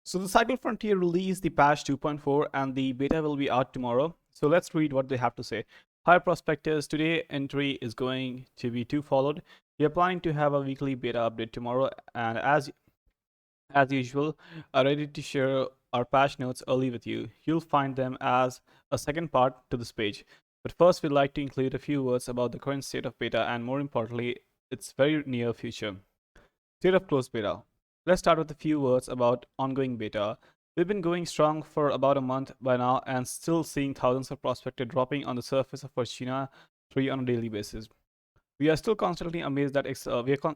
So the Cycle Frontier released the patch 2.4 and the beta will be out tomorrow. So let's read what they have to say. Hi prospectors, today entry is going to be two followed. We are planning to have a weekly beta update tomorrow, and as usual, are ready to share our patch notes early with you. You'll find them as a second part to this page. But first, we'd like to include a few words about the current state of beta and more importantly, its very near future. State of closed beta. Let's start with a few words about ongoing beta. We've been going strong for about a month by now and still seeing thousands of prospectors dropping on the surface of Fortuna 3 on a daily basis. We are still constantly amazed that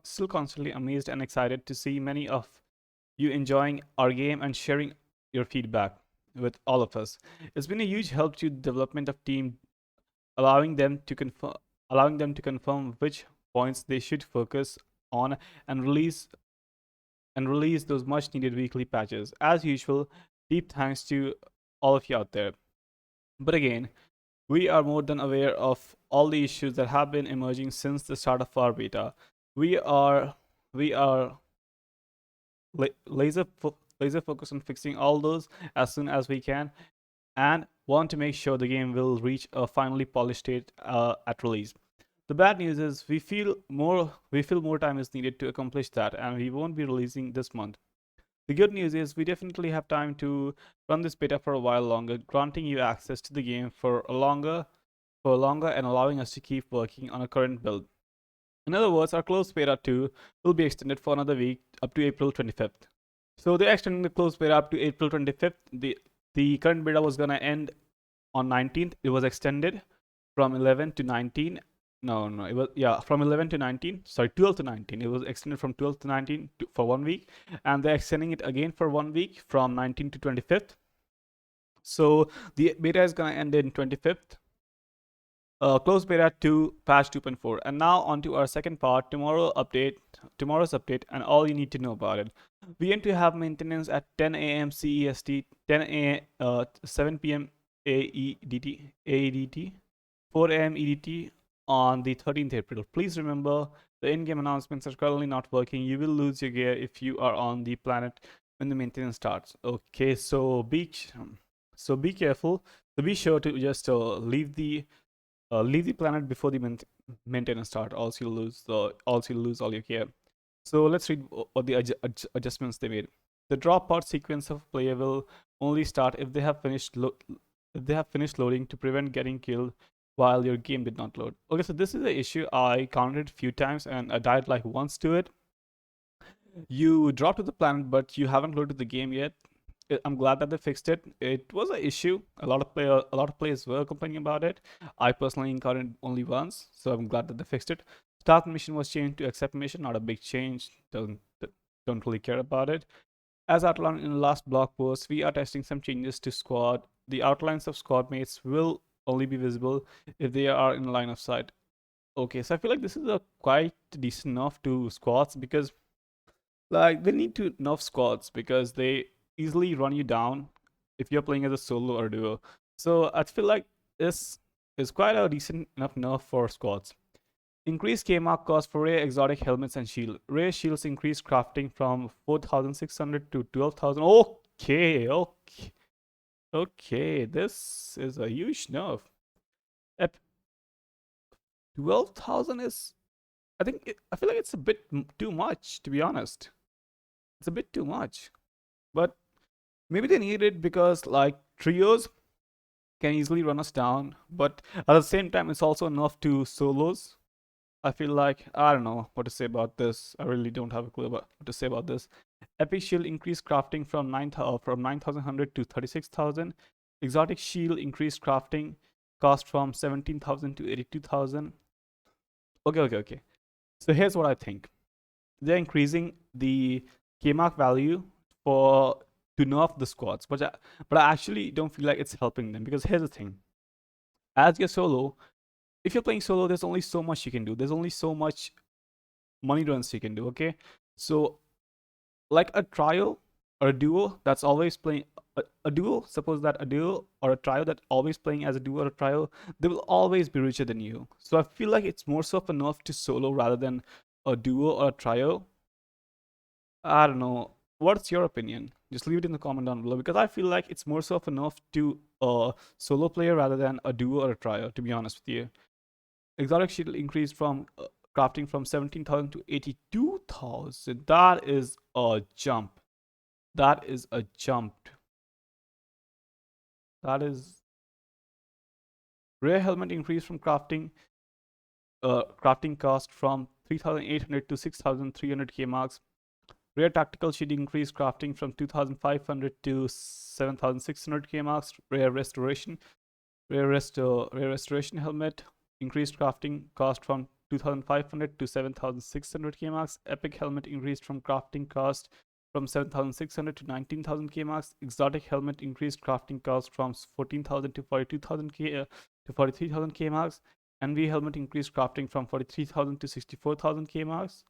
still constantly amazed and excited to see many of you enjoying our game and sharing your feedback with all of us. It's been a huge help to the development of team, allowing them to confirm which points they should focus on and release those much needed weekly patches. As usual, deep thanks to all of you out there. But again, we are more than aware of all the issues that have been emerging since the start of our beta. We are laser focused on fixing all those as soon as we can, and want to make sure the game will reach a finally polished state at release. The bad news is we feel more time is needed to accomplish that, and we won't be releasing this month. The good news is we definitely have time to run this beta for a while longer, granting you access to the game for longer and allowing us to keep working on a current build. In other words, our closed beta 2 will be extended for another week up to April 25th. So they're extending the closed beta up to April 25th. The current beta was gonna end on 19th. It was extended from 11 to 19. No, it was, yeah, from 11 to 19. Sorry, 12 to 19. It was extended from 12 to 19 for 1 week, and they're extending it again for 1 week from 19 to 25th. So the beta is gonna end in 25th. Closed beta 2 patch 2.4. And now on to our second part, tomorrow's update and all you need to know about it. We aim to have maintenance at 10 a.m. CEST, 10 a.m. 7 p.m. AEDT, 4 a.m. EDT on the 13th April. Please remember, the in-game announcements are currently not working. You will lose your gear if you are on the planet when the maintenance starts. Okay, so be careful. So be sure to just leave the planet before the maintenance start. Also, you'll lose all your gear. So let's read what the adjustments they made. The drop pod sequence of player will only start if they have finished loading to prevent getting killed while your game did not load. Okay, so this is the issue. I counted a few times and I died like once to it. You dropped to the planet, but you haven't loaded the game yet. I'm glad that they fixed it. It was an issue. A lot of players were complaining about it. I personally encountered only once, so I'm glad that they fixed it. Start mission was changed to accept mission, not a big change. Don't really care about it. As outlined in the last blog post, we are testing some changes to squad. The outlines of squad mates will only be visible if they are in line of sight. Okay, so I feel like this is a quite decent nerf to squads, because like they need to nerf squads because they easily run you down if you're playing as a solo or duo. So I feel like this is quite a decent enough nerf for squads. Increased K-Mark cost for rare exotic helmets and shield. Rare shields increased crafting from 4,600 to 12,000. Okay. This is a huge nerf. 12,000 is, I feel like it's a bit too much, to be honest. It's a bit too much. But maybe they need it because like trios can easily run us down, but at the same time it's also enough to solos. I feel like, I don't know what to say about this. I really don't have a clue about what to say about this. Epic shield increased crafting from 9,100 to 36,000. Exotic shield increased crafting cost from 17,000 to 82,000. Okay. So here's what I think. They're increasing the K-Mark value for to nerf the squads, but I actually don't feel like it's helping them, because here's the thing: as your solo, if you're playing solo, there's only so much you can do. There's only so much money runs you can do. Okay, so like a trio or a duo that's always playing a duo. Suppose that a duo or a trio that always playing as a duo or a trio, they will always be richer than you. So I feel like it's more so of a nerf to solo rather than a duo or a trio. I don't know. what's your opinion? Just leave it in the comment down below, because I feel like it's more so of enough to a solo player rather than a duo or a trio, to be honest with you. Exotic shield increased from crafting from 17,000 to 82,000. That is a jump. That is a jump. That is rare helmet increased from crafting cost from 3,800 to 6,300 K marks. Rare tactical shield increased crafting from 2,500 to 7,600 K marks. Rare restoration helmet increased crafting cost from 2,500 to 7,600 K marks. Epic helmet increased from crafting cost from 7,600 to 19,000 K marks. Exotic helmet increased crafting cost from 14,000 to 42,000 K to 43,000 K marks. Envy helmet increased crafting from 43,000 to 64,000 K marks.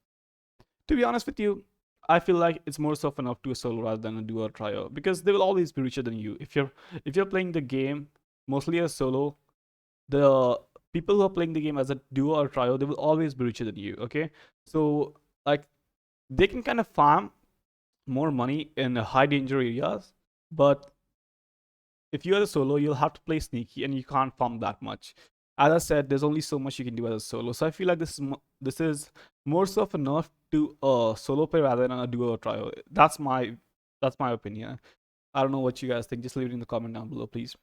To be honest with you, I feel like it's more so enough to a solo rather than a duo or trio, because they will always be richer than you. If you're playing the game mostly as solo, the people who are playing the game as a duo or trio, they will always be richer than you. Okay, so like they can kind of farm more money in high danger areas, but if you're a solo, you'll have to play sneaky and you can't farm that much. As I said, there's only so much you can do as a solo, so I feel like this is more so of enough to a solo player rather than a duo or trio. That's my opinion. I don't know what you guys think. Just leave it in the comment down below, please.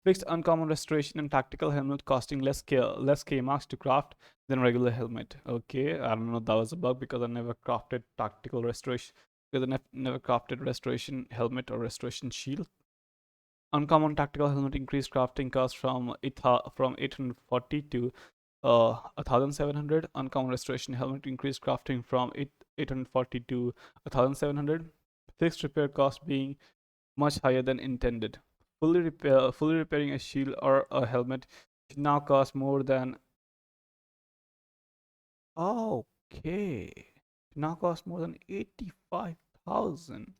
Fixed uncommon restoration and tactical helmet costing less K marks to craft than regular helmet. Okay, I don't know if that was a bug, because I never crafted tactical restoration, because I never crafted restoration helmet or restoration shield. Uncommon tactical helmet increased crafting cost from 840 to 1,700. Uncommon restoration helmet increased crafting from 840 to 1,700. Fixed repair cost being much higher than intended. Fully repairing a shield or a helmet should now cost more than okay. Now cost more than 85,000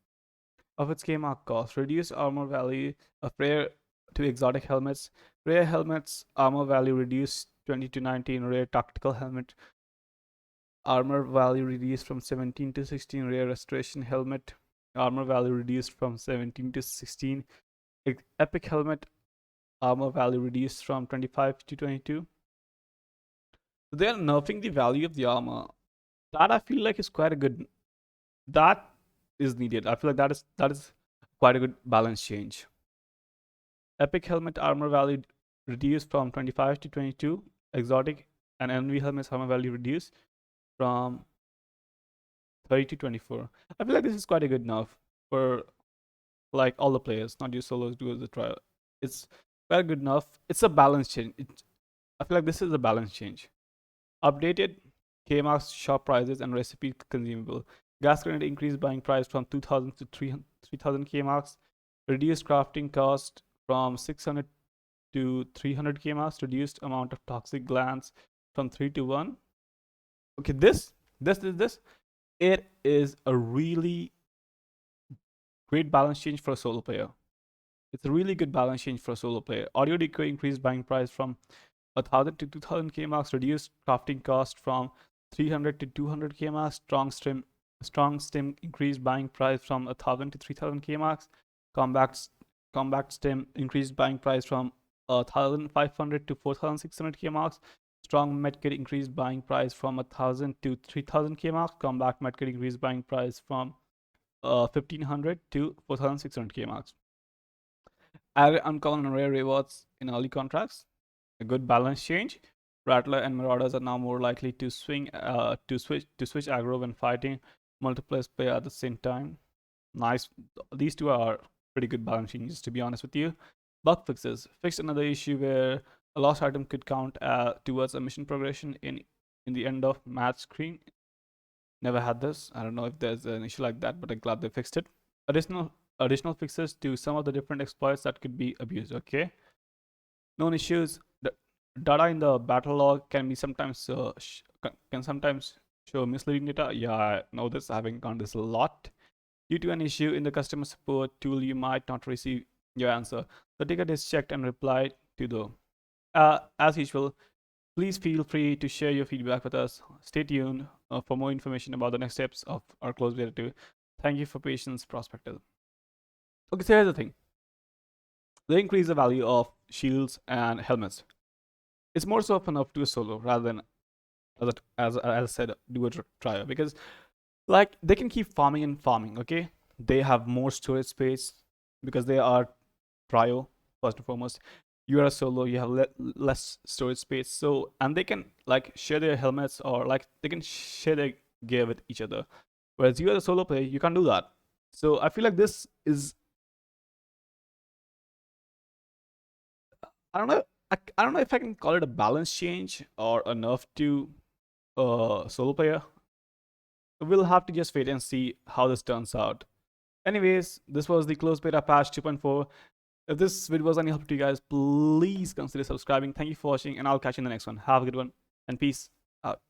of its K mark cost. Reduced armor value of rare to exotic helmets. Rare helmets armor value reduced 20 to 19. Rare tactical helmet armor value reduced from 17 to 16. Rare restoration helmet armor value reduced from 17 to 16. Epic helmet armor value reduced from 25 to 22. So they are nerfing the value of the armor. That I feel like is quite a good. That is needed. I feel like that is quite a good balance change. Epic helmet armor value reduced from 25 to 22. Exotic and envy helmet's armor value reduced from 30 to 24. I feel like this is quite a good nerf for like all the players, not just solos, duos, the trial. It's very good enough. It's a balance change. I feel like this is a balance change. Updated K-Marks shop prices and recipe consumable. Gas grenade increased buying price from 2,000 to 3,000 K-Marks. Reduced crafting cost from 600 to 300 K-Marks. Reduced amount of toxic glands from 3 to 1. Okay, this. It is a really great balance change for a solo player. It's a really good balance change for a solo player. Audio decoy increased buying price from 1,000 to 2,000 K marks. Reduced crafting cost from 300 to 200 K marks. Strong stim increased buying price from 1,000 to 3,000 K marks. Compact stim increased buying price from 1,500 to 4,600 K marks. Strong medkit increased buying price from 1,000 to 3,000 K marks. Compact medkit increased buying price from 1,500 to 4,600 K marks. Added uncommon and rare rewards in early contracts. A good balance change. Rattler and Marauders are now more likely to switch aggro when fighting multiple player at the same time. Nice. These two are pretty good balance changes, to be honest with you. Bug fixes. Fixed another issue where a lost item could count towards a mission progression in the end of match screen. Never had this. I don't know if there's an issue like that, but I'm glad they fixed it. Additional fixes to some of the different exploits that could be abused. Okay. Known issues. The data in the battle log can sometimes show misleading data. Yeah, I know this. I've encountered this a lot. Due to an issue in the customer support tool, you might not receive your answer. The ticket is checked and replied to the. As usual, please feel free to share your feedback with us. Stay tuned for more information about the next steps of our close beta 2. Thank you for patience, Prospector. Okay, so here's the thing. They increase the value of shields and helmets. It's more so fun up to a solo rather than as I said, do a trio, because like they can keep farming and farming. Okay, they have more storage space because they are trio first and foremost. You are a solo, you have less storage space, so and they can like share their helmets or like they can share their gear with each other, whereas you are a solo player, you can't do that. So I feel like this is, I don't know, I don't know if I can call it a balance change or a nerf to solo player. We'll have to just wait and see how this turns out. Anyways, this was the closed beta patch 2.4. If this video was any help to you guys, please consider subscribing. Thank you for watching, and I'll catch you in the next one. Have a good one, and peace out.